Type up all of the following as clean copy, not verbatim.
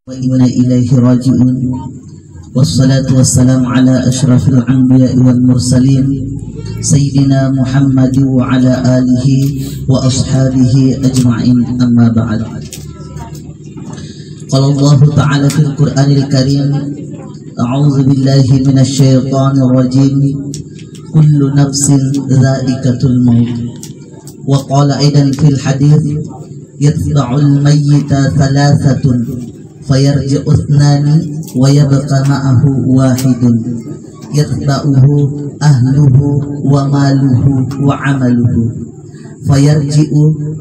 وإنا إليه راجعون والصلاة والسلام على أشرف الأنبياء والمرسلين سيدنا محمد وعلى آله وأصحابه أجمعين أما بعد. قال الله تعالى في القرآن الكريم: أعوذ بالله من الشيطان الرجيم، كل نفس ذائقة الموت. وقال أيضا في الحديث: يتبع الميت ثلاثة فيرجع اثنان ويبقى معه واحد يتبعه أهله وماله وعمله فيرجع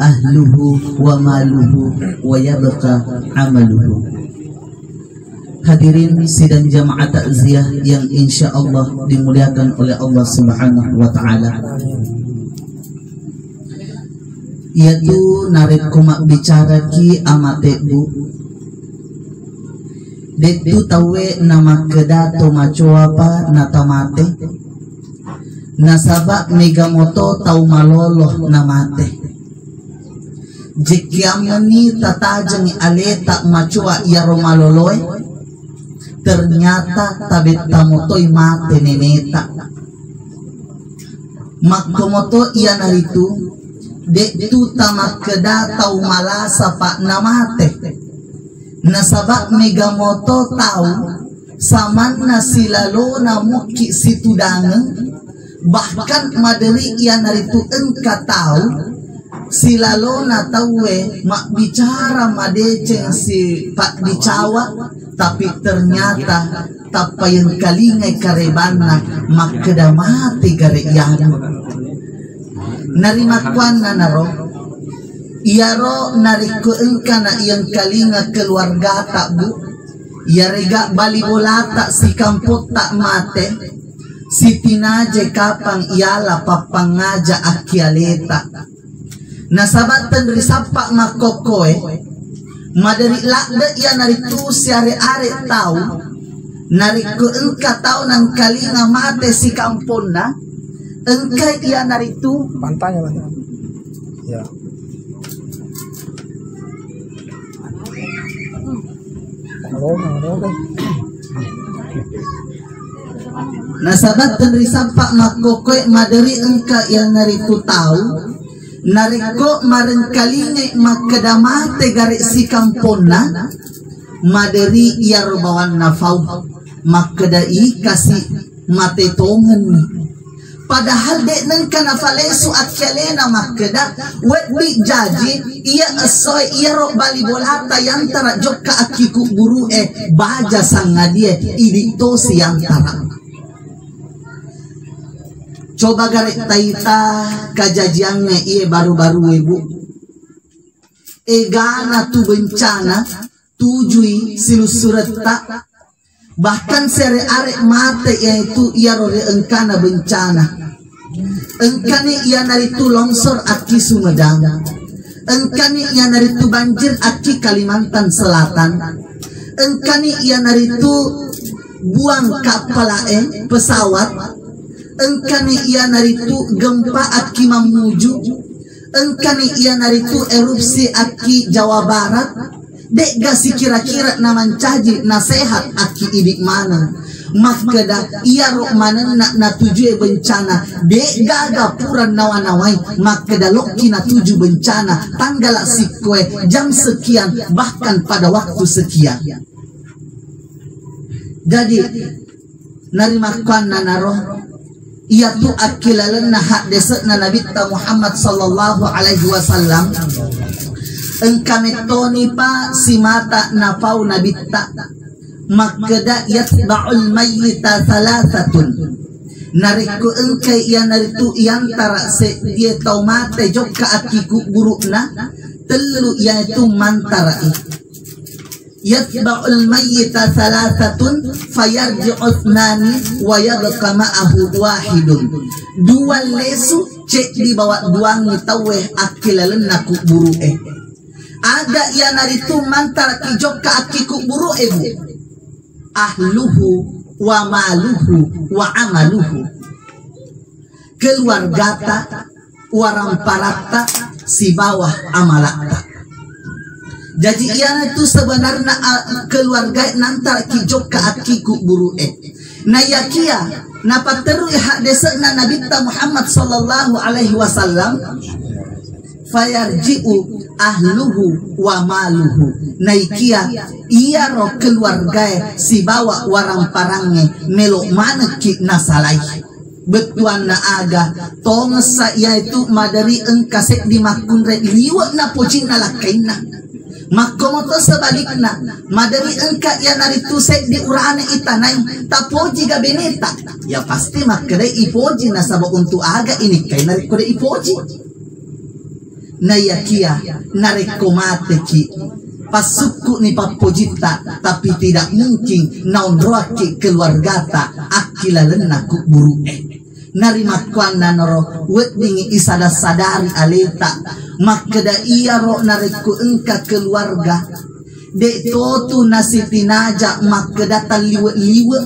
أهله وماله ويبقى عمله. Hadirin sidang jamaah takziah yang insya Allah dimuliakan oleh Allah Subhanahu wa Ta'ala, yaitu narik kumak bicara ki amate bu detu tawe nama kedato maco apa nata mate nasaba megamoto tau maloloh namate jekiamani tatajeng aleta macoa yaro maloloy ternyata tabeta motoi mate neneta makkomoto iya naritu detu tamak kedatau malasa pak namate nasabak megamoto tahu saman nasilalo namuki situdangen bahkan maderi ia naritu engka tahu silalo na tawe mak bicara madeceng si pak dicawa tapi ternyata tapayan kalingai karebana mak kedamati gareyan narimakwan na naro iaro nariko engka na iyang kalinga keluarga tak bu yarega bali bolata si kampot tak mate si tinaje kapang iala papangaja akialeta nasabatan risapa makokoe madari lakda iya naritu si are-are tau nariko engka tau nang kalinga mate si kampon na engka iya naritu pantanya ya. Nasabat dan risampak makokoy madari engka yang naritu tahu nariko marengkalinge makadamate garik si kampona madari yarbawan nafau makadai kasih mate tongen padahal dek nengka nafalesu akyalena makeda wetbi jaji ia asoy ia ro bali bolata yang tara jokka akiku buru baja sangadie idito siang tara coba garek taita kajajiannya ia baru-baru ibu egana tu bencana tujui silus surat tak bahkan sere arek mate yaitu ia rore engkana bencana engkani ia naritu longsor aki Sumedang engkani ia naritu banjir aki Kalimantan Selatan engkani ia naritu buang kapal pesawat engkani ia naritu gempa aki Mamuju engkani ia naritu erupsi aki Jawa Barat dek gasi kira-kira naman caji nasehat aki idik mana makeda iya rok mana na tuju bencana dek gaga puran nawanawai makeda loki na tuju bencana tanggal sikwe jam sekian bahkan pada waktu sekian. Jadi narimakan nanaroh ia tu akilalan na hak desek na Nabi Muhammad sallallahu alaihi wasallam engkametoni pa si mata nafau nabita makeda yatba'ul mayyita thalathatun nariku engkai ia naritu iantara se dia tau mate jokka akiku burukna telu yaitu mantarai yatba'ul mayyita thalathatun fayarji'u ithnani wa yabqa ma'ahu wahidun dua lesu cek di bawah duangi taweh akilalan naku buru ada ia naritu mantara kijokka akiku buru ahluhu wa maluhu wa amaluhu keluargata warang parata si bawah amalata Jadi ia itu sebenarnya keluarga nantar kijok ke akiku buru na yakia na pateru hak desana Nabi Muhammad sallallahu alaihi wasallam fayarji'u ahluhu wa maluhu naikia iya ro keluarga si bawa warang parange melok mana ki nasalai betuan na aga tongsa yaitu madari engkasek di makunre liwat na pocin na lakaina makomoto sebalikna madari engka ya naritu sek di urane itanay tapoji ga beneta ya pasti makre ipoji na sabo untuk aga ini kay narikore ipoji na yakia narekomate ki pasuku ni papojita tapi tidak mungkin naonroaki keluargata akilalena ku buru narimakwan na noro wedingi isada sadari aleta makada iya ro nareku engka keluarga de totu nasitinaja makada taliwe-liwe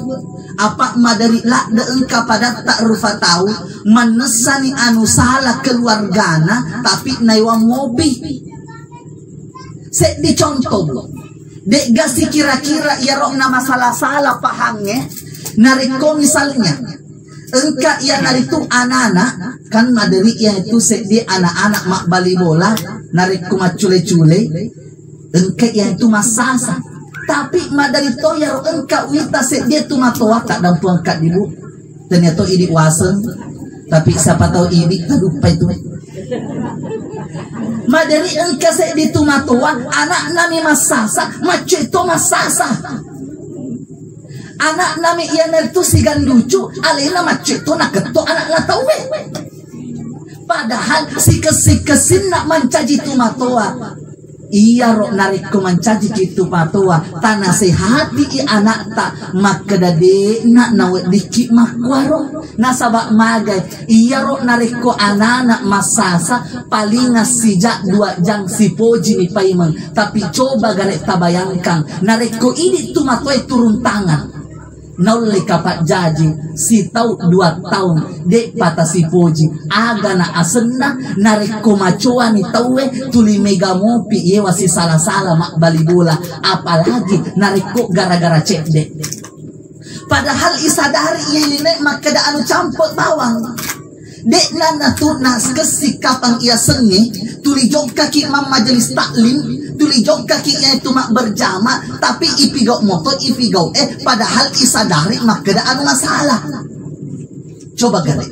apa madari lakda engka pada tak rufa tahu manesani anu salah keluargana tapi naiwa mobi set dicontoh dek gasi kira-kira ya rok nama salah-salah pahamnya nariko misalnya engka ya naritu anak-anak kan madari ya itu set di anak-anak mak bali bola nariku macule-cule engka ya itu masasa tapi madari to ya engka wita set dia tu matoa tak dampu angkat dibu ternyata ini wasen tapi siapa tahu ini lupa itu madari engka set di tu matoa anak nami masasa macu itu masasa anak nami iya nertu sigan lucu alena macu itu nak ketok anak na tahu padahal si kesin nak mancaji tu matoa iya ro nariko mancaji kitu patua tanah sehati i anak ta makadade nak nawet dikit makwaro nasabak magai iya ro nariko anak masasa palinga sijak 2 jang si poji ni paiman tapi coba garek tabayangkan nariko ini tu matoi turun tangan nauli kapak jaji si tau 2 tahun dek patah si poji aga na asenna nareko macoa ni taue tuli mega mopi ye wasi salah-salah mak bali bola apalagi nareko gara-gara cek dek padahal isadari ye nek makada anu campur bawang dek nana tu nas kesikapang ia sengi tuli jog kaki mam majelis taklim tuli jog kaki itu mak berjama tapi ipigau motor ipigau padahal isadari makada anu masalah coba gade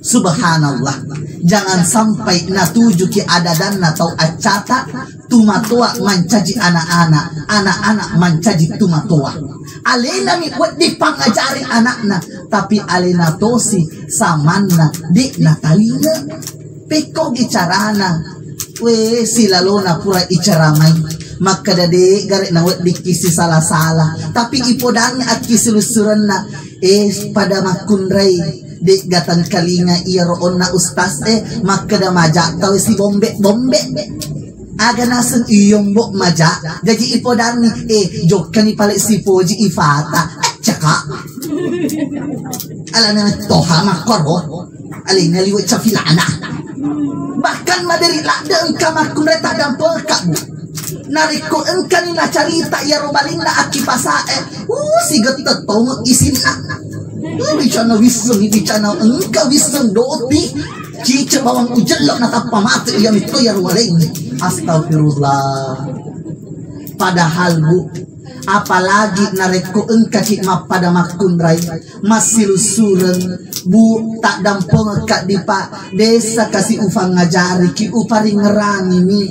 subhanallah jangan sampai natuju ki adadan atau acata tumatoa mancaji anak-anak mancaji tumatoa alena mi buat dipangajari anakna tapi alena tosi samanna di natalina peko gicarana we silalona pura icaramai maka dade garek na wet dikisi salah-salah tapi ipodang aki silusuranna pada makunrai dek gatan kalinga iya roon na ustas maka da majak tahu si bombe aga nasen iyong bok majak jadi ipodang jok kani pale si poji ifata caka ala na toha makoro alin naliwat sa filana bahkan madari lakda engka makunrai tak dampel kabu nariko engka ni na carita ya robalin na aki pasae si getet tong isin bicana wiseng bicana engka wiseng doti cice bawang ujelok na tapamate yang itu ya ruwaling astagfirullah padahal bu apalagi nareko engka ki pada makunrai masih lusuren bu tak dampong kak dipa desa kasih ufang ngajari ki upari ngerani ni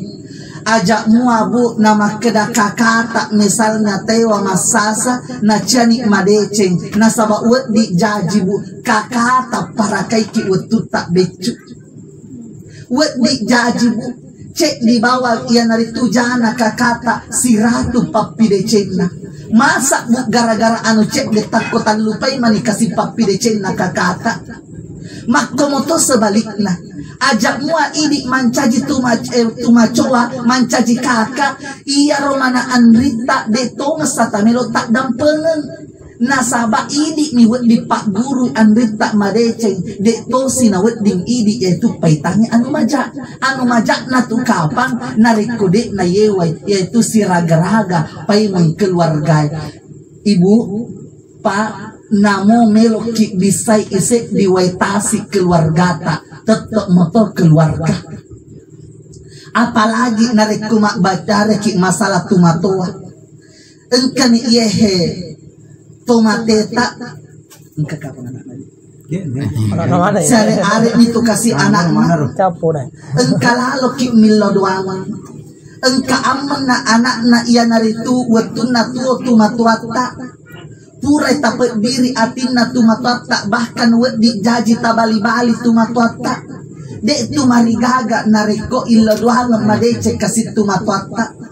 ajak muabu nama kedah kakata misalnya tewa masasa na cani madeceng na sabak wet di jaji bu kakata para kaiki wetu tak becu wet di jaji bu cek di bawah ia nari tujana kakata si ratu papi decengna masa bu gara-gara anu cek de takutan lupai mani kasih papi decengna kakata makomoto sebalikna ajak mua ini mancaji tumacoa mancaji kakak iya romana anrita de tonga sata melo tak dampengen Nasaba idi ni wet di pak guru andita madeceng dek tosi na wet ding idi yaitu paitangi anu majak na tu kapan nariko dek na yewai yaitu si raga-raga pai mengkeluargai ibu pak namo melok ki bisai isek diwaitasi keluarga tak tetap motor keluarga apalagi nariko mak baca ki masalah tumatoa engkan yehe tomateta engka kapan anak lagi sare arek itu kasih anak engka lalu ki milo doang engka aman na anak na iya naritu wetun na tuo tumatuata pura tapet diri atin na tumatuata bahkan wet di jaji tabali-bali tumatuata dek tu marigaga nareko ilo doang madece kasih tumatuata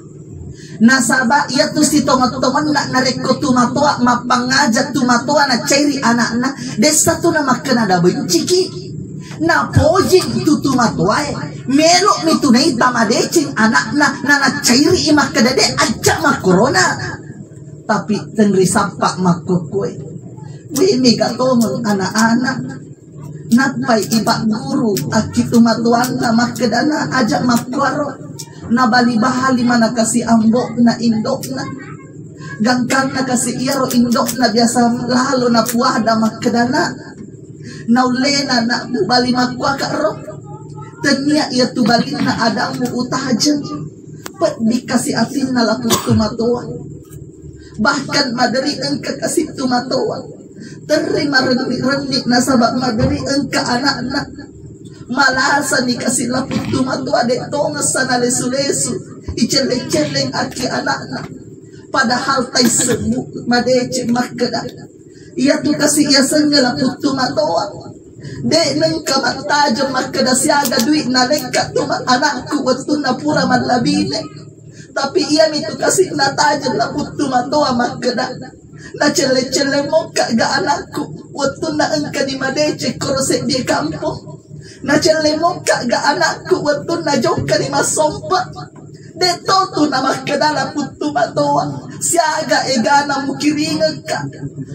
nasaba ia tu si tomat-tomat nak nareko tumatoa mapangajak tumatoa na ceri anak-anak desa tu nama kena ada benciki na pojing tu tumatoa melok mitu na itamadecing anak-anak na ceri imak kedade aja mak corona tapi tengri sapak makukue wimi gatongon anak-anak napai ibak guru aki tumatuan na makedana ajak makwaro na bali bahali mana kasih ambok na indok na gangkan na kasih iaro indok na biasa lalu na puada makedana na ulena na bali makwa karo tenia ia tu bali na adamu utaja pet dikasih atin na laku tumatoa bahkan madari engka kasih tumatoa terima rendik nasabak madari engka anak-anak malasa ni kasih laput tumatoa dek tongas sana lesu-lesu iceleng-celeng aki anak-anak padahal tai sembuh madece makeda ia tu kasih ia senggel laput tumatoa dek nengka maktajam makeda siaga duit na lengka tumat anakku waktu na pura malabine tapi ia itu kasih na tajam laput tumatoa makeda na cele-cele moka ga anakku waktu na engka di madece korosek di kampung na cele moka ga anakku waktu na joka di masompa deto tu nama kedala putu matoa siaga egana mukiringa ka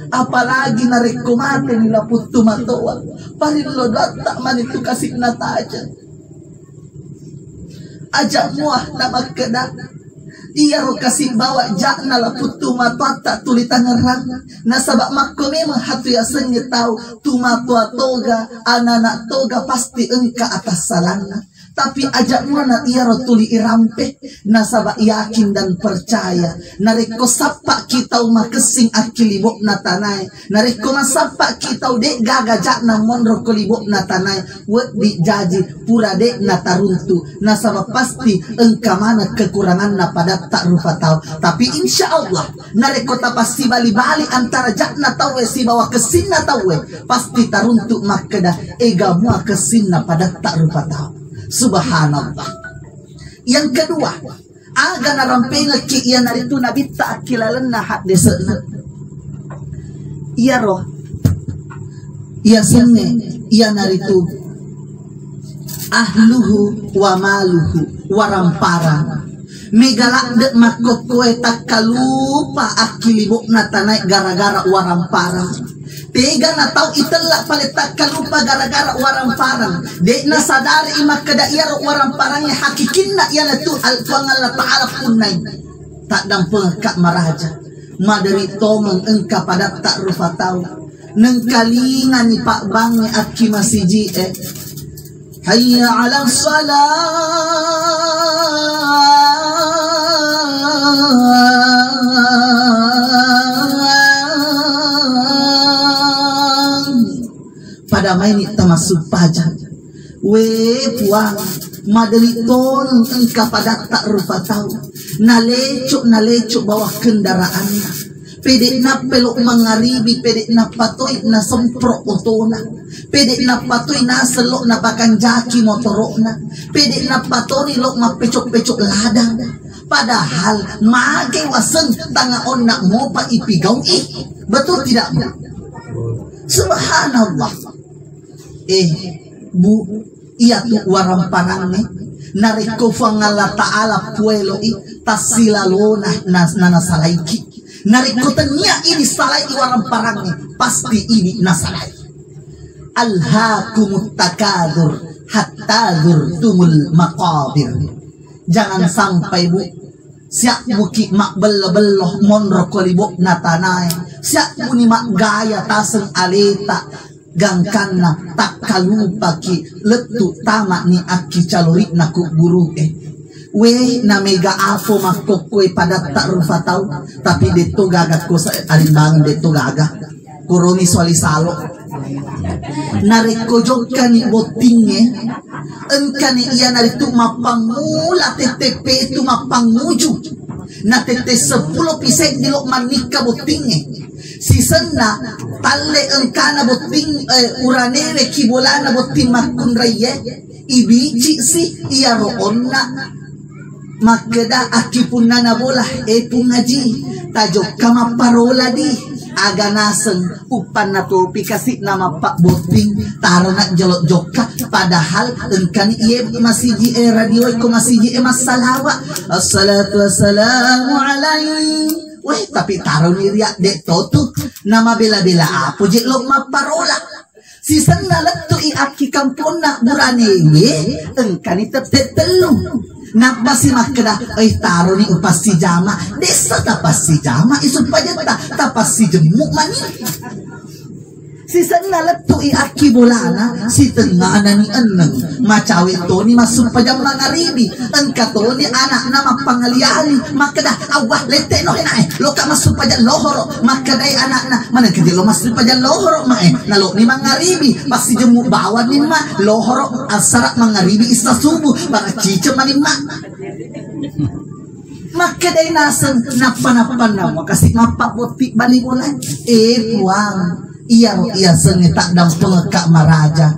apalagi na rekomate nila putu matoa parilo data man itu kasih na taja aja muah nama kedala iya ro kasih bawa jakna la putu matata tulitan ngerang nasabak makko memang hatu ya senge tahu tumatua toga anak toga pasti engka atas salana tapi ajak mana iya ro tuli irampe nasabak yakin dan percaya nareko sapa kita umah kesing akilibok na tanai nareko masapa kita dek gaga jakna monro kolibok na tanai wet di jaji pura dek na taruntu nasabak pasti engka mana kekurangan na pada tak rupa tahu tapi insya Allah nareko ta pasti bali-bali antara jakna tahu si bawa kesing na tahu pasti taruntu makeda ega mua kesing na pada tak rupa tahu subhanallah. Yang kedua aga narampenga ki iya naritu nabi tak kilalan na hak desena iya roh iya sene iya naritu ahluhu wa maluhu warampara megalak dek makok kue tak kalupa akilibok na tanai gara-gara warampara tega na tau itelak paling tak kalupa gara-gara warampara dek na sadari imak kedaiyar waramparanya hakikin na iya na tu al-tuangan la ta'ala punay tak dampeng kak maraja madari tomeng engka pada tak rupa tau nengkalingan ni pak bangi aki masiji hayya ala salah pada main termasuk pajak we puang madeli ton engka pada tak rupa tahu nalecuk bawah kendaraannya pedek na pelok mangaribi pedek na patoy na semprok otona pedek na patoy na selok na bakan jaki motorokna pedek na patoni lok mapecok-pecok ladang padahal mage waseng tanga on nak ngopa ipigaw betul tidak bu subhanallah bu iya tu warampanangne nareko fangala ta'ala puelo i tasilalona nana salaiki narikotanya ini salai iwaran parangnya pasti ini nasalai. Alhaakumut takatsur hatta zurtumul maqabir. Jangan sampai bu siap buki mak belloh monro kolibok natanai siap buni mak gaya taseng aleta gangkanna tak kalupa ki letu tamak ni aki calorik naku guru we na mega afo makokwe pada tak rufa tau tapi deto gagat ko sa alimbang deto gaga kuroni swali salo nareko jokani botingnya engkani iya naritu mapangula TTP itu mapanguju na tete 10 pisek dilok manika botingnya sisena talle engkana boting uranere kibolana boting makun raye ibici si iya roonna makeda akipun nana bolah pungaji tajok kama parola di aga naseng upan na to pikasi nama pak boting tarana jelok joka padahal engkan iye masih ji radio ko masih ji masalawa assalatu wassalamu alaihi weh tapi taruh niria dek totu nama bela-bela apa je lo maparola si sengalat tu i aki kampona burane we engkan tetep telu napa si makda taruh ni upas si jama desa tapas si jama isu pajata tapas si jemuk mani si sengalat tu i aki bolana si tengana ni eneng macawe to ni masuk pajam mangaribi engka to ni anak nama pangaliani makda awah lete no enae lo ka masuk pajam lohoro makda anak na mana kedi lo masuk pajam lohoro mae nalo ni mangaribi pasti jemuk bawa ni ma lohoro asara mangaribi isa subuh baka cice mani ma makda nasen napa nama kasih ngapa botik bali bolan puang iya sengi tak dam pengekak maraja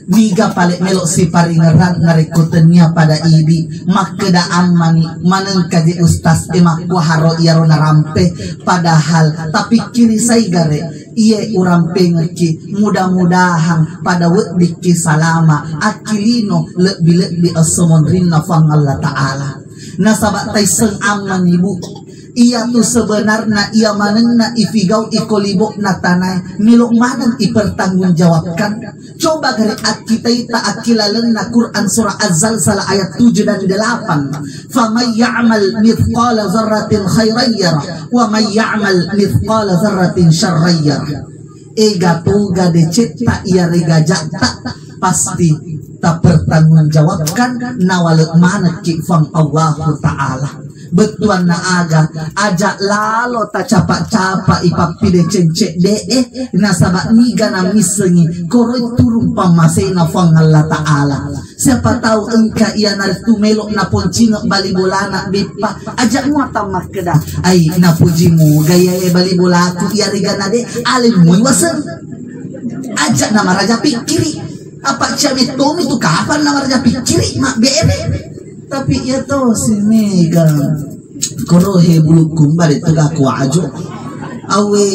niga palik melok si paringeran narikutenya pada ibi makeda amani maneng kaji ustaz emak kuharo iya rona rampe padahal tapi kiri saigare iye urampe ngeki mudah-mudahan pada wediki salama akilino lebih asomon rinna fang Allah ta'ala nasabat taiseng aman ibu iya tu sebenarnya iya manengna ifigau ikolibok natanai milok maneng ipertanggungjawabkan coba gari kita ita akilalena Quran surah Az-Zalzalah ayat 7 dan 8 famay ya'mal mithqala dzarratin khairan yarah wa may ya'mal mithqala dzarratin syarran yarah ega toga deceta iya rega jakta pasti tak pertanggungjawabkan nawalek mana kifang Allah Ta'ala betuan na aga ajak lalo ta capa-capa ipapide cencek dee nasabak niga na misengi koroi turun pamasena fang Allah Ta'ala siapa tahu engka ia naritu melok na poncino bali bolana bepa ajak muata makeda ai na pujimu gaya bali bolaku ia regana de alim muiwasen ajak nama raja pikiri apa cami tomi tu kapan nama raja pikiri mak bebe tapi ya to si mega korohe bulu kumbal itu gak kuajo awe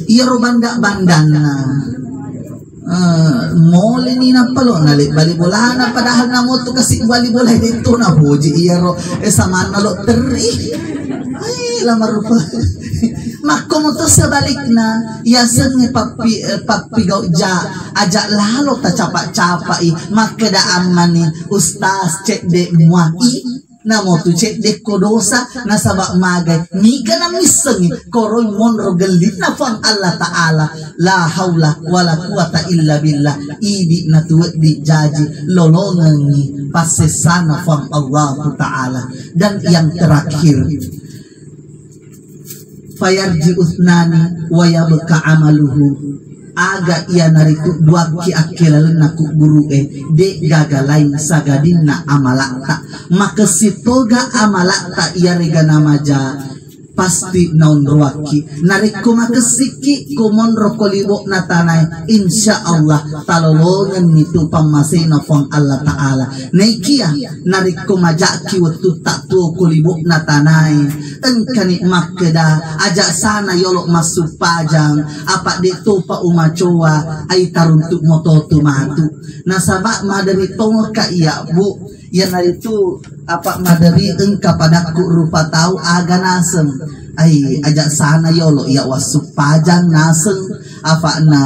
iya ro bandana mole ni na palo nalik bali bolana padahal namo tu kasih bali bola dito na boji iya ro sama nalo teri ay lamar rupa makom to sebalikna ya sengi papi gau ja ajak lalo ta capa-capai makeda amani ustaz cek de muai namo tu cek de kodosa nasabak magai niga na misengi koroy monro gelit na fang Allah Ta'ala la haula wala quwata illa billah ibi na tuwet di jaji lolongangi pasesana fang Allah Ta'ala dan yang terakhir fayarji usnani wa yabqa amaluhu aga iya naritu dua ki akilal naku guru de gagalain sagadinna amalakta maka sitoga amalakta iya rega namaja pasti naun ruaki nariko makasiki kumon rokolibo natanay insya Allah talolongan nito pamasina fang Allah Ta'ala naikia nariko majaki waktu tak tuo kolibo natanay engkani makeda ajak sana yolok masuk pajang apa dito pa umacowa ay taruntuk mototu matu nasabak madari tongo ka iya bu yan narito apa madari engka padaku rupa tahu aga nasem ajak sana yolo ya wasuk pajang naseng apa na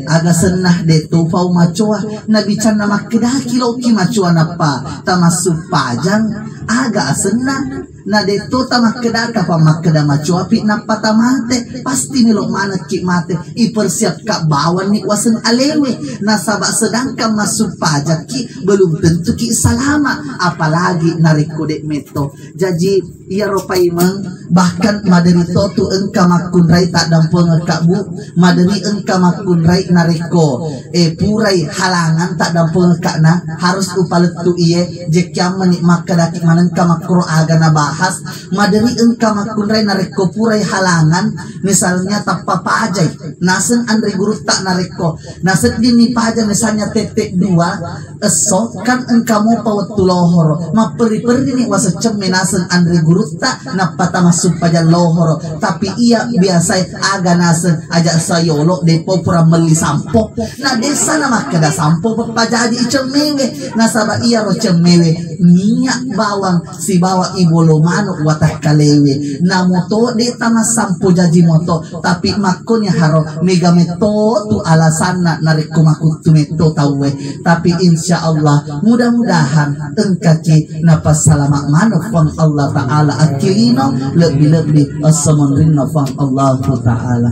aga senah de tu pau macoa nabi can nama kedah kilo ki macoa napa tamasuk pajang aga senah na de tu tamak kedah kapa makeda macoa pi napa tamate pasti nilo mana ki mate i persiap ka bawan ni wasen alewe na sabak sedangkan masuk pajak ki belum tentu ki salama apalagi narik kode meto jadi ia ropai meng bahkan madari totu engka makun rai tak dampeng kabu madari engka makun rai nareko purai halangan tak dampeng kakna harus upaletu iye jekyam menik makadaki manengka makro agana bahas madari engka makun rai nareko purai halangan misalnya tappa pajai nasen andre guru tak nareko nasen dini pajai misalnya tetek dua eso kan engka mau pawat tulohoro maperi-peri ni wasa cemme nasen andre guru tak napata masuk pajak lohoro tapi ia biasa aga nasen ajak sayolo depo pura meli sampo na desa nama kada sampo pajak di cemewe nasaba ia ro cemewe minyak bawang si bawa ibolo mano watak kalewe na moto de tama sampo jaji moto tapi makonya haro mega meto tu alasanna nareko makutu meto tawe tapi insya Allah mudah-mudahan engkaki napas salamak mano fang Allah Ta'ala akhirino lebih-lebih assamunrinna fang Allah Ta'ala.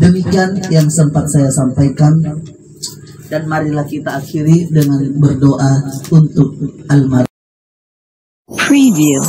Demikian yang sempat saya sampaikan dan marilah kita akhiri dengan berdoa untuk almarhum. Preview.